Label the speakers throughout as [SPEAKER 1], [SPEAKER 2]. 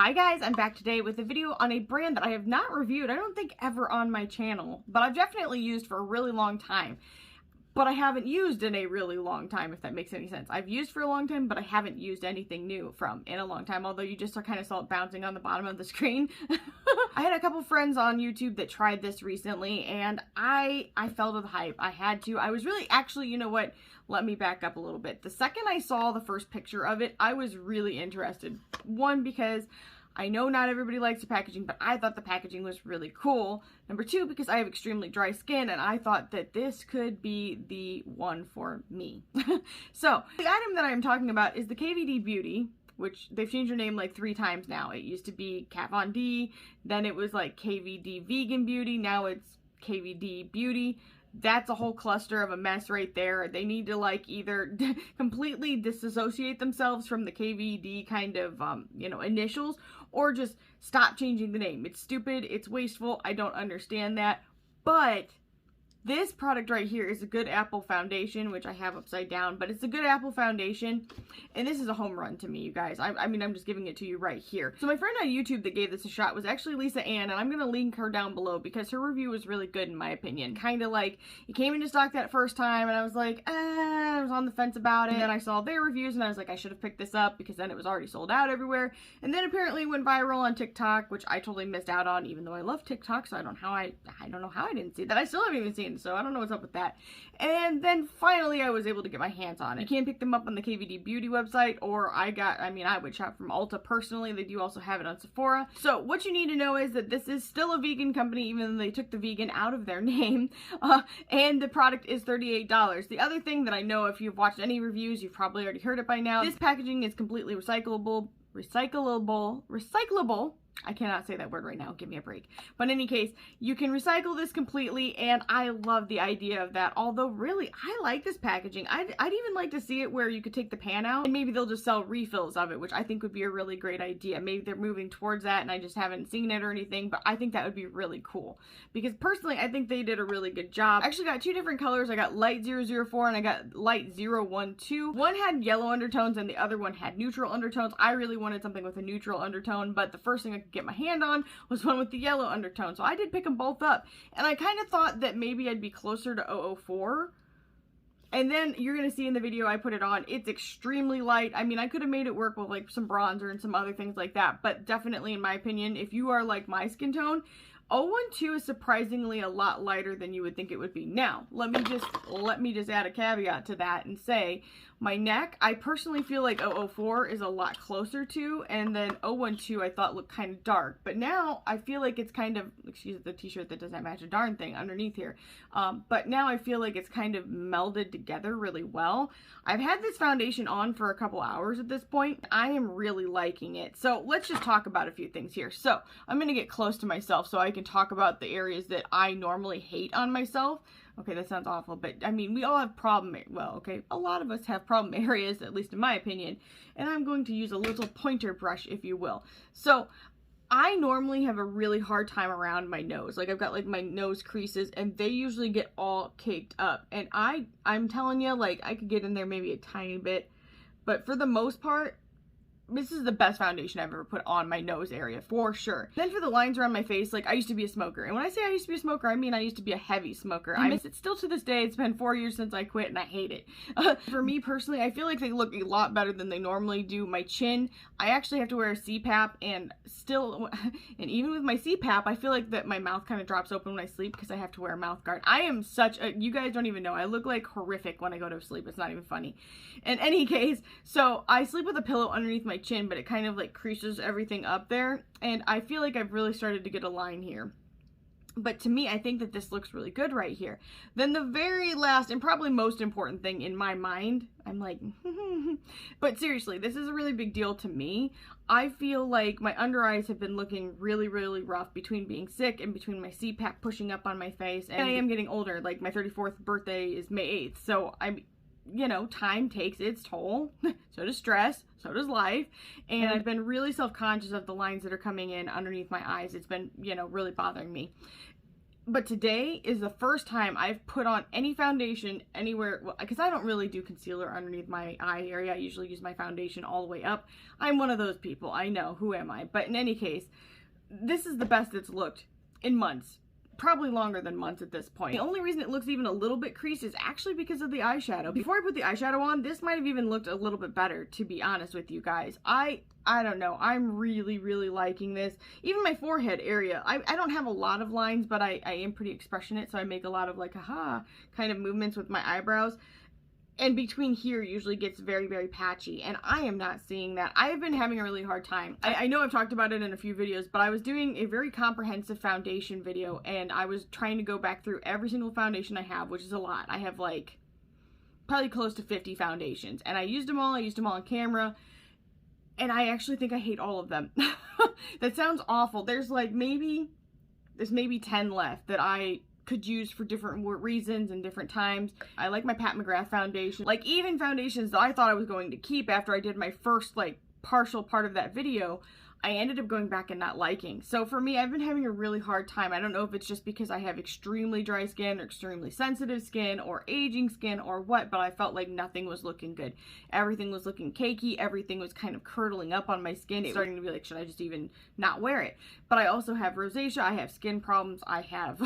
[SPEAKER 1] Hi guys, I'm back today with a video on a brand that I have not reviewed, I don't think ever on my channel, but I've definitely used for a really long time. But I haven't used in a really long time, if that makes any sense. I've used for a long time, but I haven't used anything new from in a long time, although you just kind of saw it bouncing on the bottom of the screen. I had a couple friends on YouTube that tried this recently, and I fell to the hype. I had to. I was really, actually, you know what? Let me back up a little bit. The second I saw the first picture of it, I was really interested. One, because I know not everybody likes the packaging, but I thought the packaging was really cool. Number two, because I have extremely dry skin, and I thought that this could be the one for me. So, the item that I'm talking about is the KVD Beauty, which they've changed their name like 3 times now. It used to be Kat Von D, then it was like KVD Vegan Beauty, now it's KVD Beauty. That's a whole cluster of a mess right there. They need to like either completely disassociate themselves from the KVD kind of, initials, or just stop changing the name. It's stupid. It's wasteful. I don't understand that. But this product right here is a Good Apple foundation, which I have upside down, but it's a Good Apple foundation, and this is a home run to me, you guys. I mean, I'm just giving it to you right here. So my friend on YouTube that gave this a shot was actually Lisa Ann, and I'm going to link her down below because her review was really good in my opinion. Kind of like, it came into stock that first time, and I was like, I was on the fence about it. And then I saw their reviews, and I was like, I should have picked this up because then it was already sold out everywhere. And then apparently it went viral on TikTok, which I totally missed out on, even though I love TikTok, so I don't know how I didn't see that. I still haven't even seen it, so I don't know what's up with that. And then finally I was able to get my hands on it. You can pick them up on the KVD Beauty website, or I would shop from Ulta personally. They do also have it on Sephora. So what you need to know is that this is still a vegan company, even though they took the vegan out of their name, and the product is $38. The other thing that I know, if you've watched any reviews, you've probably already heard it by now, this packaging is completely recyclable. I cannot say that word right now, give me a break. But in any case, you can recycle this completely, and I love the idea of that. Although, really, I like this packaging. I'd even like to see it where you could take the pan out, and maybe they'll just sell refills of it, which I think would be a really great idea. Maybe they're moving towards that, and I just haven't seen it or anything, but I think that would be really cool. Because, personally, I think they did a really good job. I actually got 2 different colors. I got Light 004, and I got Light 012. One had yellow undertones, and the other one had neutral undertones. I really wanted something with a neutral undertone, but the first thing I could get my hand on was one with the yellow undertone, so I did pick them both up, and I kind of thought that maybe I'd be closer to 004, and then you're gonna see in the video I put it on, it's extremely light. I mean, I could have made it work with like some bronzer and some other things like that, but definitely in my opinion, if you are like my skin tone, 012 is surprisingly a lot lighter than you would think it would be. Now, let me just add a caveat to that and say, my neck, I personally feel like 004 is a lot closer to, and then 012 I thought looked kind of dark. But now I feel like it's kind of, excuse the t-shirt that doesn't match a darn thing underneath here. But now I feel like it's kind of melded together really well. I've had this foundation on for a couple hours at this point. I am really liking it. So let's just talk about a few things here. So I'm going to get close to myself so I can talk about the areas that I normally hate on myself. Okay, that sounds awful, but I mean, we all have a lot of us have problem areas, at least in my opinion, and I'm going to use a little pointer brush, if you will. So, I normally have a really hard time around my nose. Like, I've got, like, my nose creases, and they usually get all caked up, and I'm telling you, like, I could get in there maybe a tiny bit, but for the most part, this is the best foundation I've ever put on my nose area, for sure. Then for the lines around my face, like, I used to be a smoker. And when I say I used to be a smoker, I mean I used to be a heavy smoker. I miss it still to this day. It's been 4 years since I quit, and I hate it. For me personally, I feel like they look a lot better than they normally do. My chin, I actually have to wear a CPAP, and even with my CPAP, I feel like that my mouth kind of drops open when I sleep because I have to wear a mouth guard. I am you guys don't even know. I look like horrific when I go to sleep. It's not even funny. In any case, so I sleep with a pillow underneath my chin, but it kind of like creases everything up there, and I feel like I've really started to get a line here. But to me, I think that this looks really good right here. Then the very last and probably most important thing in my mind, I'm like, but seriously, this is a really big deal to me. I feel like my under eyes have been looking really, really rough between being sick and between my CPAP pushing up on my face, and I am getting older. Like, my 34th birthday is May 8th, so time takes its toll. So does stress, so does life. And I've been really self-conscious of the lines that are coming in underneath my eyes. It's been, really bothering me. But today is the first time I've put on any foundation anywhere, because I don't really do concealer underneath my eye area. I usually use my foundation all the way up. I'm one of those people. I know. Who am I? But in any case, this is the best it's looked in months. Probably longer than months at this point. The only reason it looks even a little bit creased is actually because of the eyeshadow. Before I put the eyeshadow on, this might have even looked a little bit better, to be honest with you guys. I don't know. I'm really, really liking this. Even my forehead area. I don't have a lot of lines, but I am pretty expressionate, so I make a lot of like, haha, kind of movements with my eyebrows. And between here usually gets very, very patchy, and I am not seeing that. I have been having a really hard time. I know I've talked about it in a few videos, but I was doing a very comprehensive foundation video, and I was trying to go back through every single foundation I have, which is a lot. I have like probably close to 50 foundations, and I used them all on camera, and I actually think I hate all of them. That sounds awful. There's maybe 10 left that I could use for different reasons and different times. I like my Pat McGrath foundation. Like, even foundations that I thought I was going to keep after I did my first partial part of that video, I ended up going back and not liking. So for me, I've been having a really hard time. I don't know if it's just because I have extremely dry skin or extremely sensitive skin or aging skin or what, but I felt like nothing was looking good. Everything was looking cakey. Everything was kind of curdling up on my skin. It was starting to be like, should I just even not wear it? But I also have rosacea. I have skin problems. I have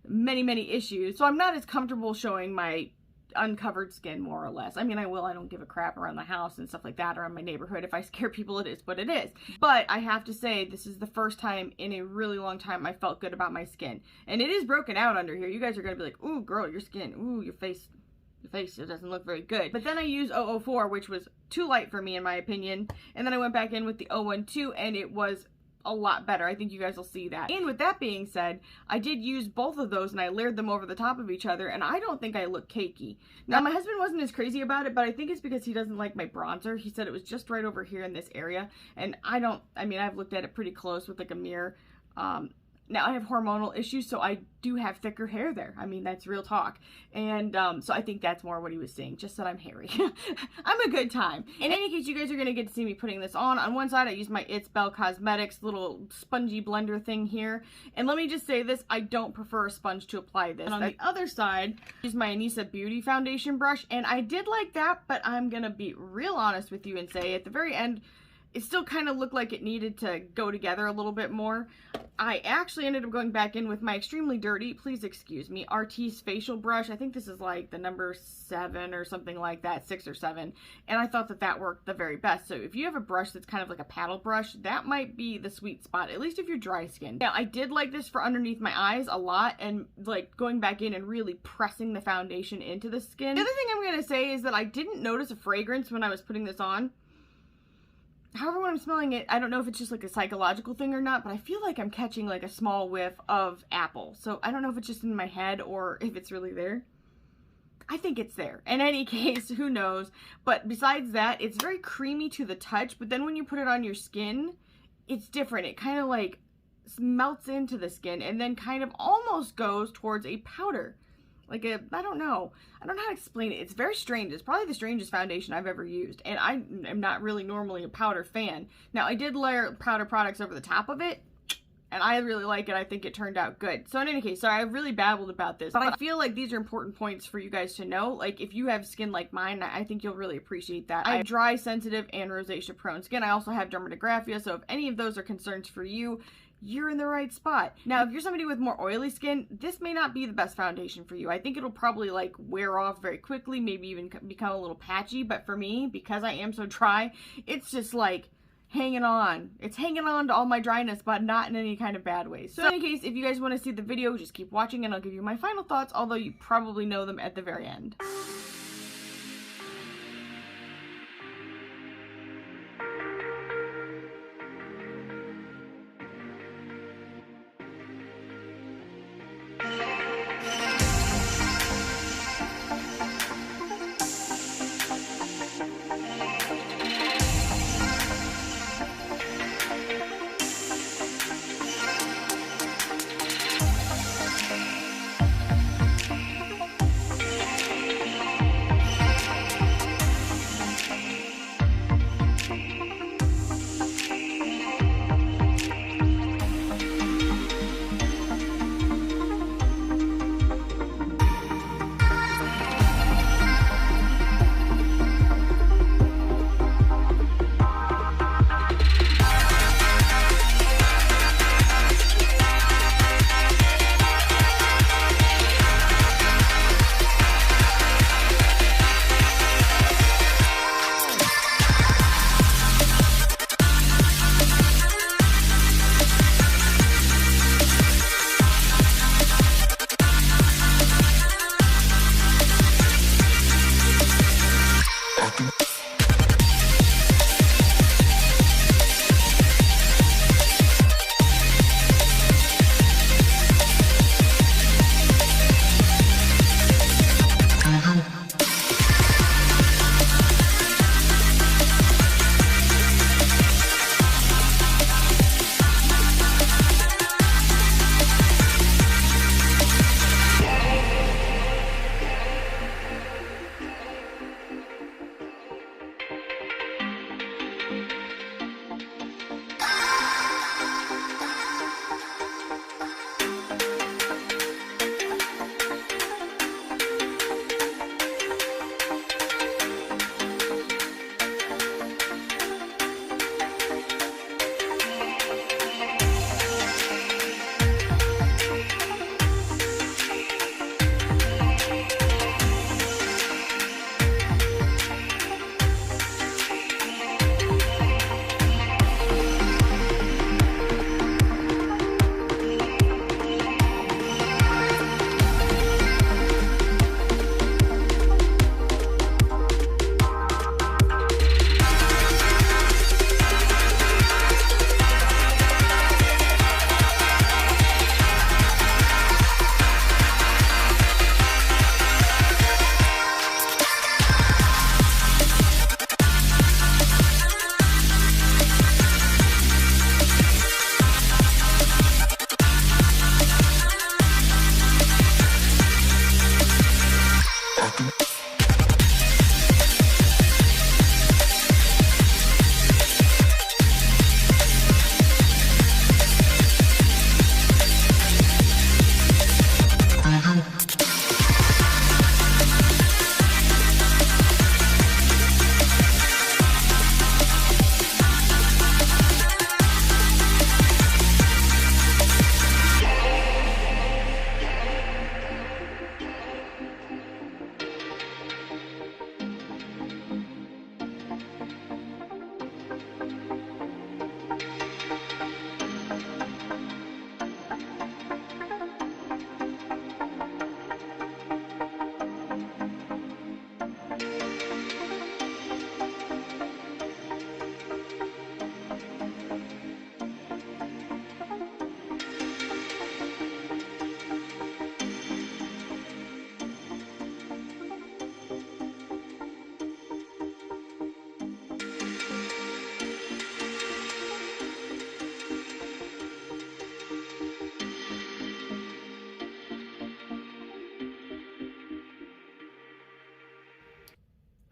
[SPEAKER 1] many, many issues. So I'm not as comfortable showing my uncovered skin, more or less. I mean, I don't give a crap around the house and stuff like that, around my neighborhood. If I scare people, it is what it is. But I have to say, this is the first time in a really long time I felt good about my skin. And it is broken out under here. You guys are gonna be like, ooh, girl, your skin, ooh, your face, it doesn't look very good. But then I used 004, which was too light for me, in my opinion. And then I went back in with the 012, and it was a lot better. I think you guys will see that. And with that being said, I did use both of those, and I layered them over the top of each other, and I don't think I look cakey. Now, my husband wasn't as crazy about it, but I think it's because he doesn't like my bronzer. He said it was just right over here in this area, and I've looked at it pretty close with like a mirror. Now, I have hormonal issues, so I do have thicker hair there. I mean, that's real talk. And so I think that's more what he was saying, just that I'm hairy. I'm a good time. In any case, you guys are going to get to see me putting this on. On one side, I use my It's Belle Cosmetics little spongy blender thing here. And let me just say this, I don't prefer a sponge to apply this. And on the other side, I use my Anissa Beauty foundation brush. And I did like that, but I'm going to be real honest with you and say at the very end, it still kind of looked like it needed to go together a little bit more. I actually ended up going back in with my extremely dirty, please excuse me, Artis facial brush. I think this is like the number 7 or something like that, 6 or 7. And I thought that that worked the very best. So if you have a brush that's kind of like a paddle brush, that might be the sweet spot, at least if you're dry skin. Now, I did like this for underneath my eyes a lot, and like going back in and really pressing the foundation into the skin. The other thing I'm going to say is that I didn't notice a fragrance when I was putting this on. However, when I'm smelling it, I don't know if it's just like a psychological thing or not, but I feel like I'm catching like a small whiff of apple. So I don't know if it's just in my head or if it's really there. I think it's there. In any case, who knows? But besides that, it's very creamy to the touch, but then when you put it on your skin, it's different. It kind of like melts into the skin and then kind of almost goes towards a powder. Like I don't know how to explain it. It's very strange. It's probably the strangest foundation I've ever used. And I am not really normally a powder fan. Now, I did layer powder products over the top of it, and I really like it. I think it turned out good. So in any case, sorry, I really babbled about this, but I feel like these are important points for you guys to know. Like, if you have skin like mine, I think you'll really appreciate that. I have dry, sensitive, and rosacea prone skin. I also have dermatographia, so if any of those are concerns for you, you're in the right spot. Now, if you're somebody with more oily skin, this may not be the best foundation for you. I think it'll probably like wear off very quickly, maybe even become a little patchy, but for me, because I am so dry, it's just like hanging on. It's hanging on to all my dryness, but not in any kind of bad way. So in any case, if you guys want to see the video, just keep watching and I'll give you my final thoughts, although you probably know them at the very end.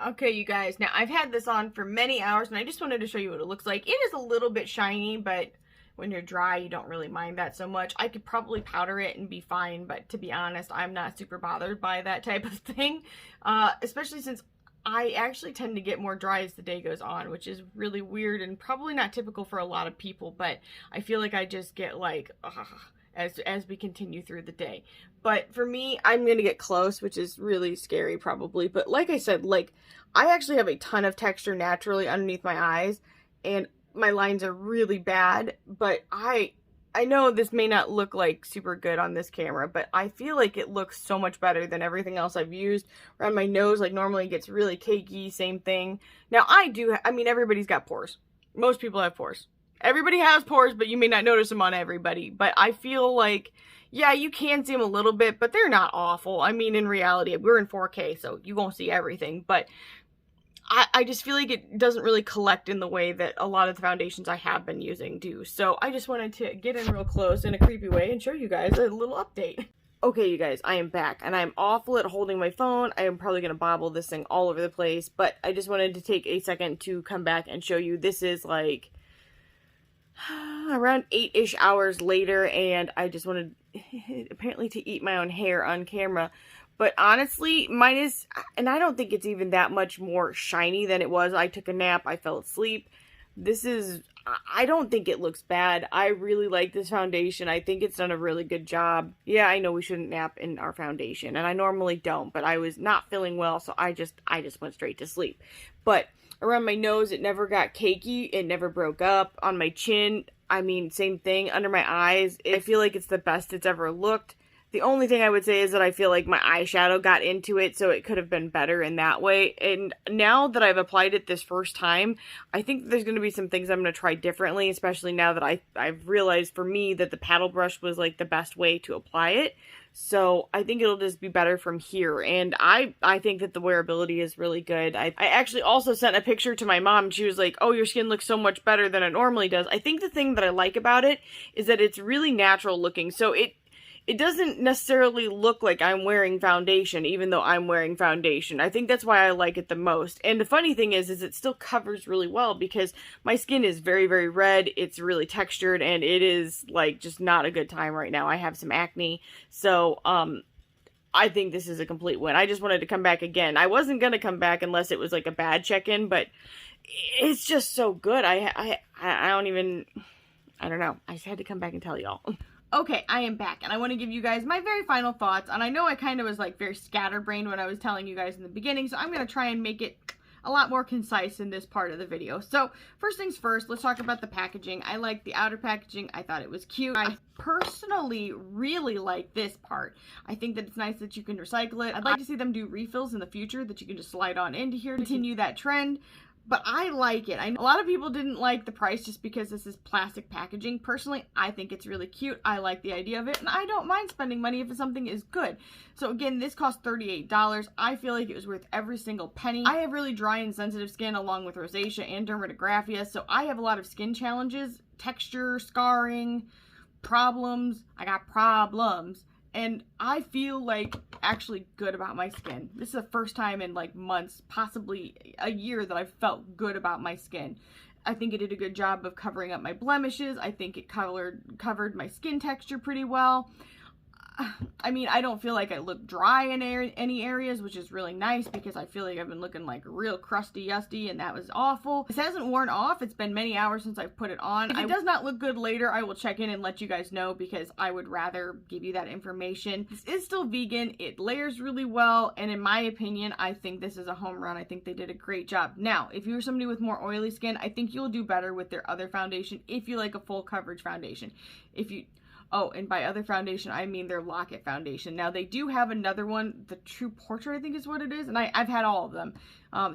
[SPEAKER 1] Okay, you guys, now I've had this on for many hours and I just wanted to show you what it looks like. It is a little bit shiny, but when you're dry, you don't really mind that so much. I could probably powder it and be fine, but to be honest, I'm not super bothered by that type of thing, especially since I actually tend to get more dry as the day goes on, which is really weird and probably not typical for a lot of people, but I feel like I just get like, as we continue through the day. But for me, I'm gonna get close, which is really scary probably, but like I said, like, I actually have a ton of texture naturally underneath my eyes, and my lines are really bad, but I know this may not look like super good on this camera, but I feel like it looks so much better than everything else I've used. Around my nose, like, normally it gets really cakey, same thing. Now, I mean, everybody's got pores. Most people have pores. Everybody has pores, but you may not notice them on everybody. But I feel like, yeah, you can see them a little bit, but they're not awful. I mean, in reality, we're in 4K, so you won't see everything, but I just feel like it doesn't really collect in the way that a lot of the foundations I have been using do. So I just wanted to get in real close in a creepy way and show you guys a little update. Okay, you guys, I am back, and I'm awful at holding my phone. I am probably going to bobble this thing all over the place, but I just wanted to take a second to come back and show you. This is like around 8-ish hours later, and I just wanted apparently to eat my own hair on camera. But honestly, mine is, and I don't think it's even that much more shiny than it was. I took a nap, I fell asleep. This is, I don't think it looks bad. I really like this foundation. I think it's done a really good job. Yeah, I know we shouldn't nap in our foundation, and I normally don't, but I was not feeling well, so I just went straight to sleep. But around my nose, it never got cakey, it never broke up. On my chin, I mean, same thing. Under my eyes, I feel like it's the best it's ever looked. The only thing I would say is that I feel like my eyeshadow got into it, so it could have been better in that way. And now that I've applied it this first time, I think there's going to be some things I'm going to try differently, especially now that I've realized for me that the paddle brush was like the best way to apply it. So I think it'll just be better from here. And I think that the wearability is really good. I actually also sent a picture to my mom, and she was like, oh, your skin looks so much better than it normally does. I think the thing that I like about it is that it's really natural looking. So it doesn't necessarily look like I'm wearing foundation, even though I'm wearing foundation. I think that's why I like it the most. And the funny thing is it still covers really well because my skin is very, very red. It's really textured, and it is, like, just not a good time right now. I have some acne, so, I think this is a complete win. I just wanted to come back again. I wasn't gonna come back unless it was, like, a bad check-in, but it's just so good. I don't know. I just had to come back and tell y'all. Okay, I am back, and I want to give you guys my very final thoughts, and I know I kind of was, like, very scatterbrained when I was telling you guys in the beginning, so I'm going to try and make it a lot more concise in this part of the video. So, first things first, let's talk about the packaging. I like the outer packaging. I thought it was cute. I personally really like this part. I think that it's nice that you can recycle it. I'd like to see them do refills in the future that you can just slide on into here to continue that trend. But I like it. I know a lot of people didn't like the price just because this is plastic packaging. Personally, I think it's really cute. I like the idea of it, and I don't mind spending money if something is good. So again, this cost $38. I feel like it was worth every single penny. I have really dry and sensitive skin along with rosacea and dermatographia, so I have a lot of skin challenges, texture, scarring, problems. I got problems. And I feel, like, actually good about my skin. This is the first time in, like, months, possibly a year, that I've felt good about my skin. I think it did a good job of covering up my blemishes. I think it covered my skin texture pretty well. I mean, I don't feel like I look dry in any areas, which is really nice because I feel like I've been looking like real crusty yusty, and that was awful. This hasn't worn off. It's been many hours since I've put it on. If it does not look good later, I will check in and let you guys know because I would rather give you that information. This is still vegan. It layers really well, and in my opinion, I think this is a home run. I think they did a great job. Now, if you're somebody with more oily skin, I think you'll do better with their other foundation if you like a full coverage foundation. Oh, and by other foundation, I mean their Lock-It foundation. Now, they do have another one, the True Portrait, I think is what it is, and I've had all of them.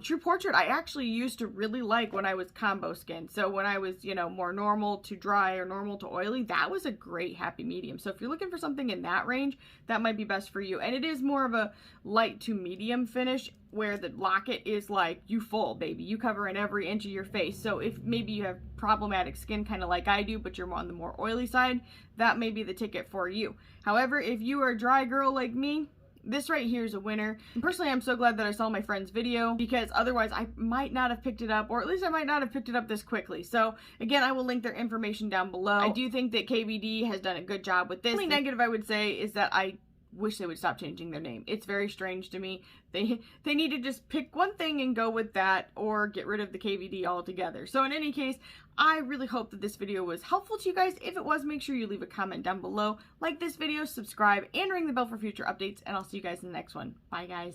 [SPEAKER 1] True Portrait, I actually used to really like when I was combo skin. So when I was, you know, more normal to dry or normal to oily, that was a great happy medium. So if you're looking for something in that range, that might be best for you. And it is more of a light to medium finish, where the Lock-It is like, you full, baby. You cover in every inch of your face. So if maybe you have problematic skin, kind of like I do, but you're on the more oily side, that may be the ticket for you. However, if you are a dry girl like me, this right here is a winner. And personally, I'm so glad that I saw my friend's video, because otherwise I might not have picked it up, or at least I might not have picked it up this quickly. So again, I will link their information down below. I do think that KVD has done a good job with this. The only negative I would say is that I wish they would stop changing their name. It's very strange to me. They need to just pick one thing and go with that, or get rid of the KVD altogether. So in any case, I really hope that this video was helpful to you guys. If it was, make sure you leave a comment down below, like this video, subscribe, and ring the bell for future updates, and I'll see you guys in the next one. Bye guys.